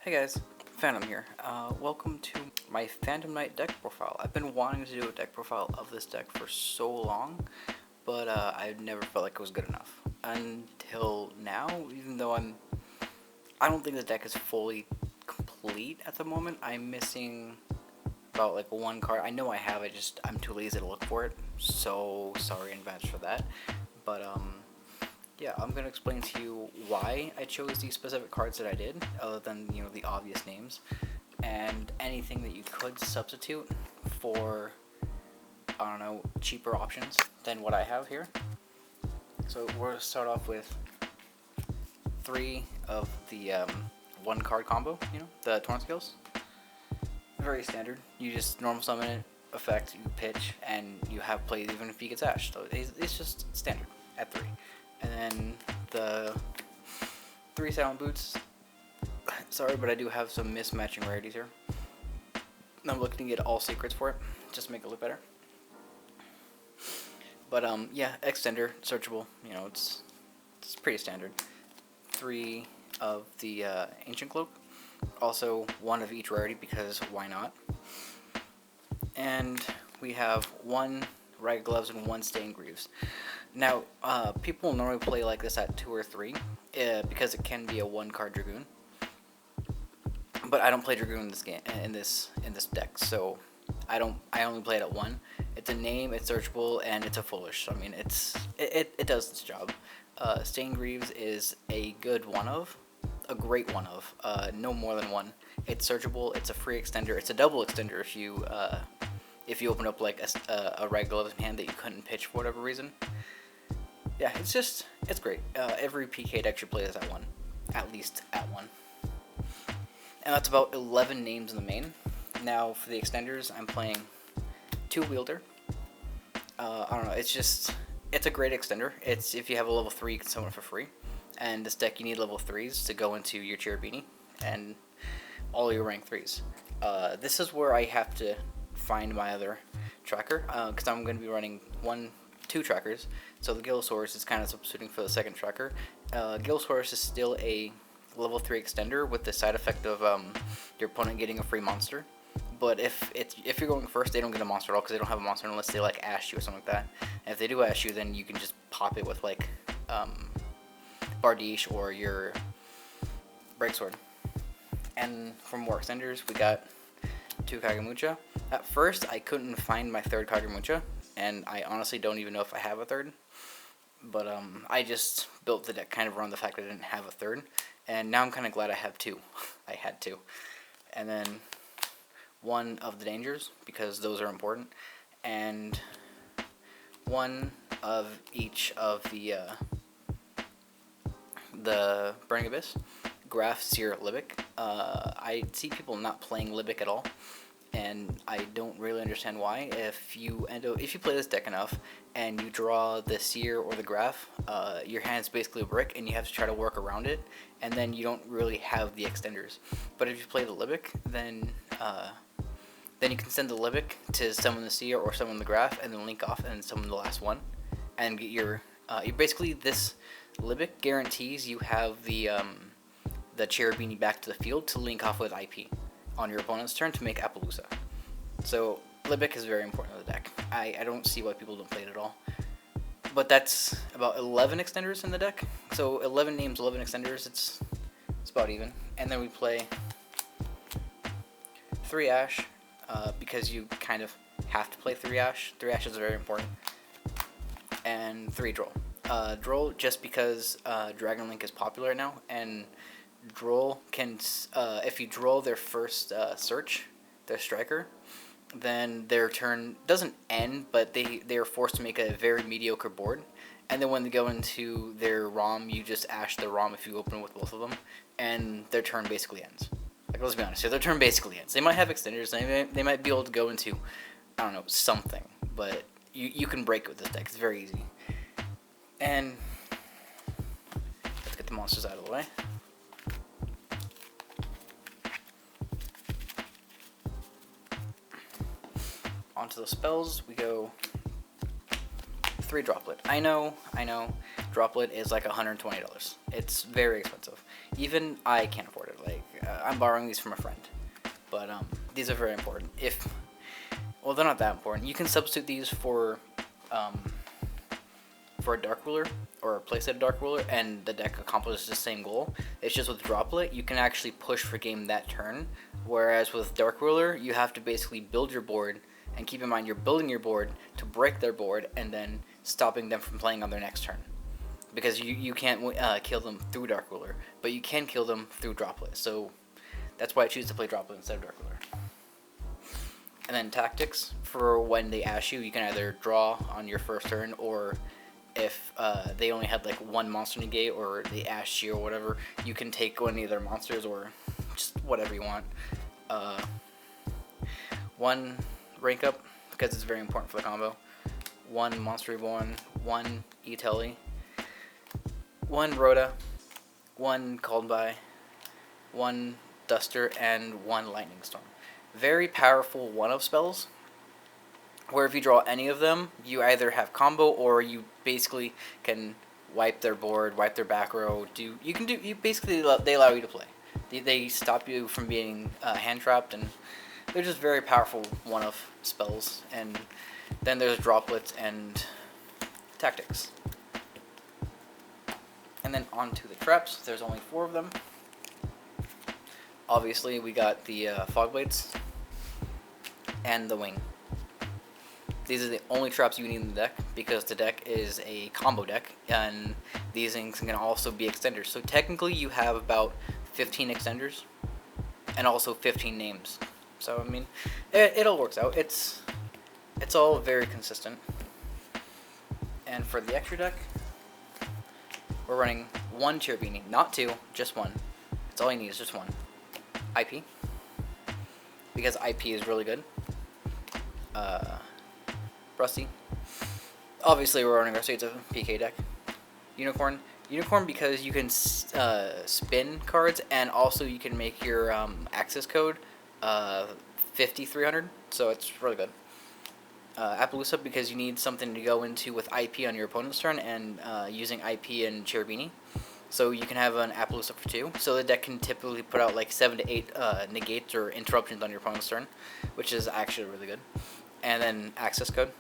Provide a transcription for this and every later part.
Hey guys, Phantom here. Welcome to my Phantom Knight deck profile. I've been wanting to do a deck profile of this deck for so long, but I never felt like it was good enough. Until now, even though I don't think the deck is fully complete at the moment. I'm missing about like one card. I know I have, I'm too lazy to look for it. So sorry in advance for that. But yeah, I'm going to explain to you why I chose these specific cards that I did, other than, the obvious names, and anything that you could substitute for, I don't know, cheaper options than what I have here. So we're going to start off with 3 of the 1 card combo, the Torrent Skills. Very standard. You just normal summon it, effect, you pitch, and you have plays even if he gets ashed. So it's just standard at 3. And then the 3 Silent Boots. Sorry, but I do have some mismatching rarities here. I'm looking to get all secrets for it, just to make it look better. But yeah, extender, searchable. It's pretty standard. 3 of the Ancient Cloak. Also 1 of each rarity because why not? And we have 1 Ragged Gloves and 1 Stained Greaves. Now, people normally play like this at 2 or 3 because it can be a 1-card Dragoon. But I don't play Dragoon in this game, in this deck, so I only play it at 1. It's a name, it's searchable, and it's a foolish. I mean, it does its job. Stained Greaves is a good one of, a great one of, no more than 1. It's searchable. It's a free extender. It's a double extender if you open up like a Ragged Gloves hand that you couldn't pitch for whatever reason. Yeah, it's great. Every PK deck should play this at 1, at least at 1. And that's about 11 names in the main. Now for the extenders, I'm playing 2 Wielder. I don't know, it's a great extender. It's if you have a level 3, you can summon it for free. And this deck, you need level 3s to go into your Cherubini and all your rank 3s. This is where I have to find my other tracker, because I'm going to be running 2 trackers. So the Gillosaurus is kind of substituting for the second tracker. Gillosaurus is still a level 3 extender with the side effect of your opponent getting a free monster. But if you're going first, they don't get a monster at all because they don't have a monster unless they like ash you or something like that. And if they do ash you, then you can just pop it with like Bardiche or your Breaksword. And for more extenders, we got 2 Kagemucha. At first, I couldn't find my 3rd Kagemucha, and I honestly don't even know if I have a 3rd. But I just built the deck kind of around the fact that I didn't have a 3rd, and now I'm kind of glad I have 2. I had 2. And then 1 of the Dangers, because those are important, and 1 of each of the Burning Abyss, Graf, Seer, Libic. I see people not playing Libic at all, and I don't really understand why. If you play this deck enough and you draw the Seer or the Graf, your hand's basically a brick, and you have to try to work around it, and then you don't really have the extenders. But if you play the Libic, then you can send the Libic to summon the Seer or summon the Graf, and then link off and summon the last one, and get your basically this Libic guarantees you have the Cherubini back to the field to link off with IP on your opponent's turn to make Appaloosa. So Libic is very important to the deck. I don't see why people don't play it at all. But that's about 11 extenders in the deck. So 11 names, 11 extenders, it's about even. And then we play 3 Ash, because you kind of have to play 3 Ash. 3 Ash is very important. And 3 Droll. Droll just because Dragon Link is popular now, and Droll can, if you Droll their first search, their striker, then their turn doesn't end, but they are forced to make a very mediocre board. And then when they go into their ROM, you just ash the ROM if you open with both of them, and their turn basically ends. Like, let's be honest here, their turn basically ends. They might have extenders, they might be able to go into, I don't know, something, but you can break it with this deck. It's very easy. And let's get the monsters out of the way. Onto the spells, we go 3 Droplet. I know, Droplet is like $120. It's very expensive. Even I can't afford it. Like, I'm borrowing these from a friend, but these are very important. Well, they're not that important. You can substitute these for a Dark Ruler or a playset Dark Ruler, and the deck accomplishes the same goal. It's just with Droplet, you can actually push for game that turn, whereas with Dark Ruler, you have to basically build your board, and keep in mind you're building your board to break their board and then stopping them from playing on their next turn. Because you can't kill them through Dark Ruler, but you can kill them through Droplet. So that's why I choose to play Droplet instead of Dark Ruler. And then tactics, for when they ash you, you can either draw on your first turn, or if they only had like one monster negate, or they ash you or whatever, you can take one of their monsters or just whatever you want. One rank up, because it's very important for the combo. One Monster Reborn, one E-Telly, one Rhoda, one Called By, one Duster, and one Lightning Storm. Very powerful one-of spells, where if you draw any of them, you either have combo, or you basically can wipe their board, wipe their back row. Basically they allow you to play. They stop you from being hand trapped, and they're just very powerful one-of spells. And then there's droplets and tactics. And then on to the traps. There's only 4 of them. Obviously, we got the Fog Blades and the Wing. These are the only traps you need in the deck, because the deck is a combo deck, and these things can also be extenders. So technically you have about 15 extenders, and also 15 names. So I mean, it all works out. It's all very consistent. And for the extra deck, we're running 1 Cherubini, not 2, just 1. That's all you need is just 1. IP, because IP is really good. Rusty. Obviously, we're running our States of PK deck. Unicorn because you can spin cards, and also you can make your access code 5300, so it's really good. Appaloosa, because you need something to go into with IP on your opponent's turn, and using IP and Cherubini. So you can have an Appaloosa for 2. So the deck can typically put out like 7 to 8 negates or interruptions on your opponent's turn, which is actually really good. And then access code.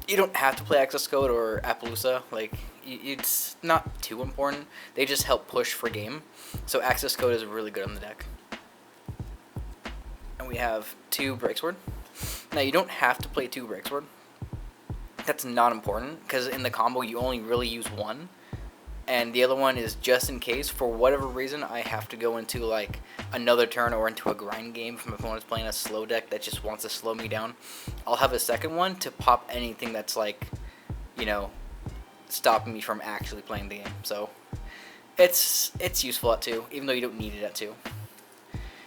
You don't have to play access code or Appaloosa. Like, it's not too important. They just help push for game. So access code is really good on the deck. And we have 2 Breaksword. Now you don't have to play 2 Breaksword. That's not important, because in the combo you only really use 1. And the other one is just in case, for whatever reason, I have to go into like another turn or into a grind game if my opponent's playing a slow deck that just wants to slow me down. I'll have a second one to pop anything that's like, stopping me from actually playing the game. So it's useful at 2, even though you don't need it at 2.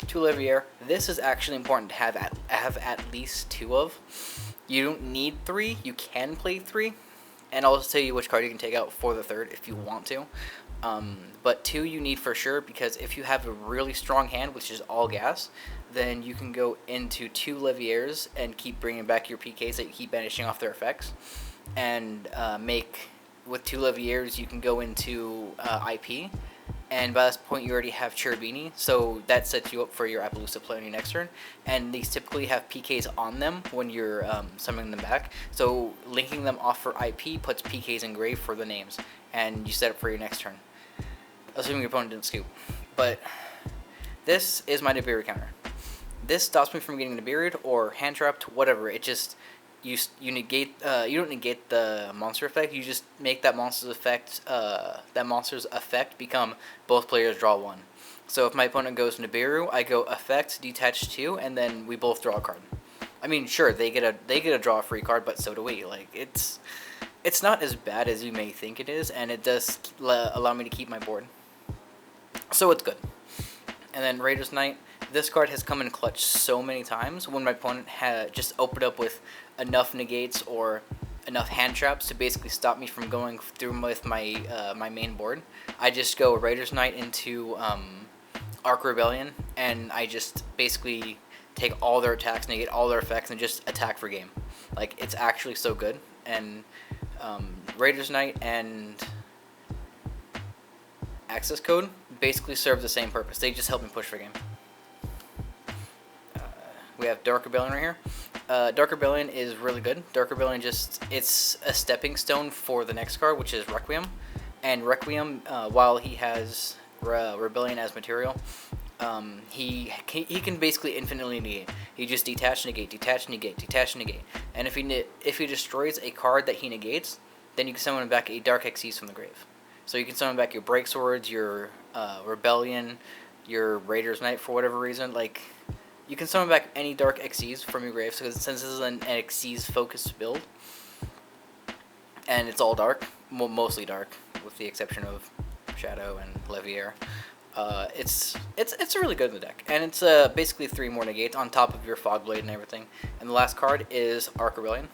2 Levier. This is actually important to have at least 2 of. You don't need 3. You can play 3. And I'll just tell you which card you can take out for the 3rd if you want to. But 2 you need for sure, because if you have a really strong hand, which is all gas, then you can go into 2 Leviers and keep bringing back your PKs that you keep banishing off their effects. And with 2 Leviers, you can go into IP. And by this point, you already have Cherubini, so that sets you up for your Appaloosa play on your next turn. And these typically have PKs on them when you're summoning them back. So linking them off for IP puts PKs in grave for the names, and you set up for your next turn, assuming your opponent didn't scoop. But this is my Nibiru counter. This stops me from getting Nibiru'd or hand trapped, whatever. It just you negate you don't negate the monster effect. You just make that monster's effect become both players draw 1. So if my opponent goes Nibiru, I go effect detach 2, and then we both draw a card. I mean, sure, they get a draw a free card, but so do we. Like, it's not as bad as you may think it is, and it does allow me to keep my board. So it's good. And then Raiders Knight. This card has come in clutch so many times when my opponent had just opened up with enough negates or enough hand traps to basically stop me from going through with my my main board. I just go Raiders Knight into Arc Rebellion, and I just basically take all their attacks, negate all their effects, and just attack for game. Like, it's actually so good. And Raiders Knight and access code basically serve the same purpose. They just help me push the game. We have Dark Rebellion right here. Dark Rebellion is really good. Dark Rebellion it's a stepping stone for the next card, which is Requiem. And Requiem, while he has Rebellion as material, he can basically infinitely negate. He just detach, negate, detach, negate, detach, negate. And if he destroys a card that he negates, then you can summon back a Dark Xyz from the grave. So you can summon back your Break Swords, your Rebellion, your Raider's Knight for whatever reason. Like, you can summon back any Dark Xyz from your grave. So since this is an Xyz focused build, and it's all dark, well, mostly dark, with the exception of Shadow and Levier. It's really good in the deck, and it's basically 3 more negates on top of your Fogblade and everything. And the last card is Arc Rebellion.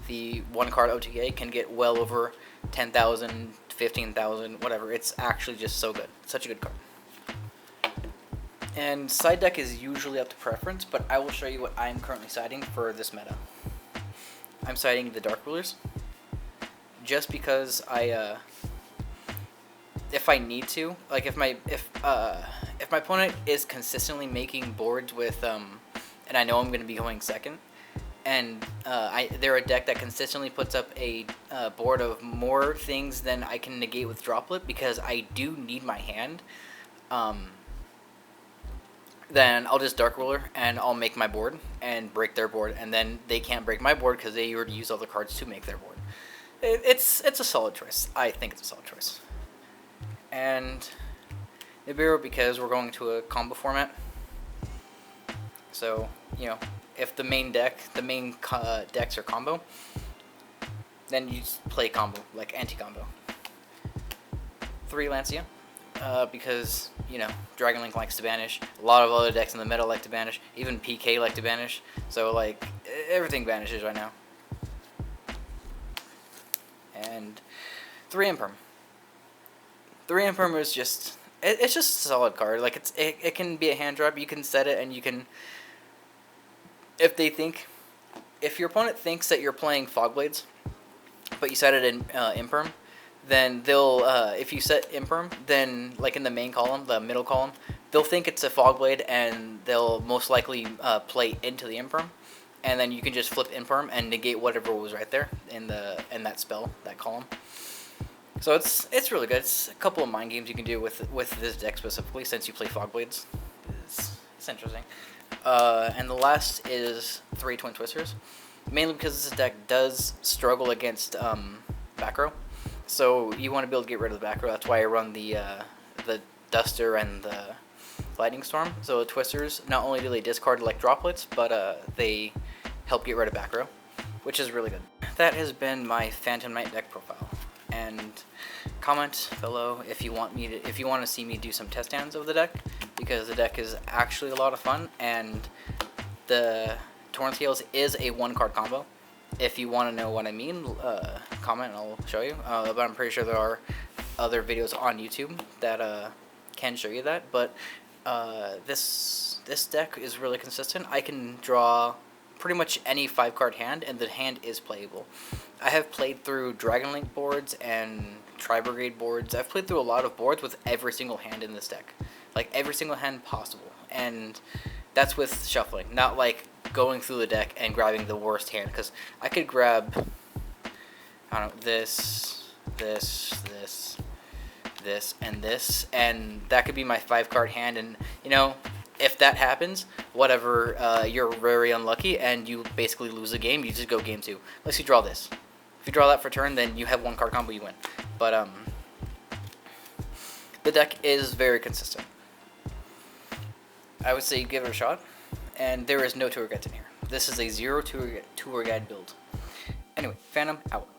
The 1 card OTA can get well over 10,000, 15,000, whatever. It's actually just so good. It's such a good card. And side deck is usually up to preference, but I will show you what I am currently siding for this meta. I'm siding the Dark Rulers, just because if I need to, like if my opponent is consistently making boards with and I know I'm going to be going second, and they're a deck that consistently puts up a board of more things than I can negate with Droplet, because I do need my hand, then I'll just Dark Ruler and I'll make my board and break their board, and then they can't break my board because they already used all the cards to make their board. It's a solid choice. I think it's a solid choice. And Nibiru, because we're going to a combo format. So, you know, if the main decks are combo, then you just play combo, like anti-combo. 3 Lancia, because, you know, Dragon Link likes to banish. A lot of other decks in the meta like to banish. Even PK like to banish. So, like, everything banishes right now. And 3 Imperm. 3 Imperm is just, it's just a solid card. Like, it can be a hand drop. You can set it, and you can, if your opponent thinks that you're playing Fogblades, but you set it in Imperm, then they'll, if you set Imperm, then, like in the main column, the middle column, they'll think it's a Fogblade, and they'll most likely play into the Imperm, and then you can just flip Imperm and negate whatever was right there in that spell, that column. So it's really good. It's a couple of mind games you can do with this deck specifically, since you play Fogblades. It's interesting. And the last is 3 Twin Twisters, mainly because this deck does struggle against back row. So you want to be able to get rid of the back row. That's why I run the Duster and the Lightning Storm. So the Twisters, not only do they discard like droplets, but they help get rid of back row, which is really good. That has been my Phantom Knight deck profile. And comment below if you want to see me do some test stands of the deck, because the deck is actually a lot of fun, and the Torn Scales is a 1-card combo. If you want to know what I mean, comment and I'll show you. But I'm pretty sure there are other videos on YouTube that can show you that. But this deck is really consistent. I can draw pretty much any 5-card hand, and the hand is playable. I have played through Dragon Link boards and Tri-Brigade boards. I've played through a lot of boards with every single hand in this deck. Like, every single hand possible. And that's with shuffling, not like going through the deck and grabbing the worst hand. Because I could grab, I don't know, this, and this, and that could be my 5-card hand, and, you know, if that happens, whatever, you're very unlucky, and you basically lose the game. You just go game 2. Unless you draw this. If you draw that for turn, then you have 1-card combo, you win. But, the deck is very consistent. I would say give it a shot, and there is no tour guides in here. This is a 0 tour guide build. Anyway, Phantom out.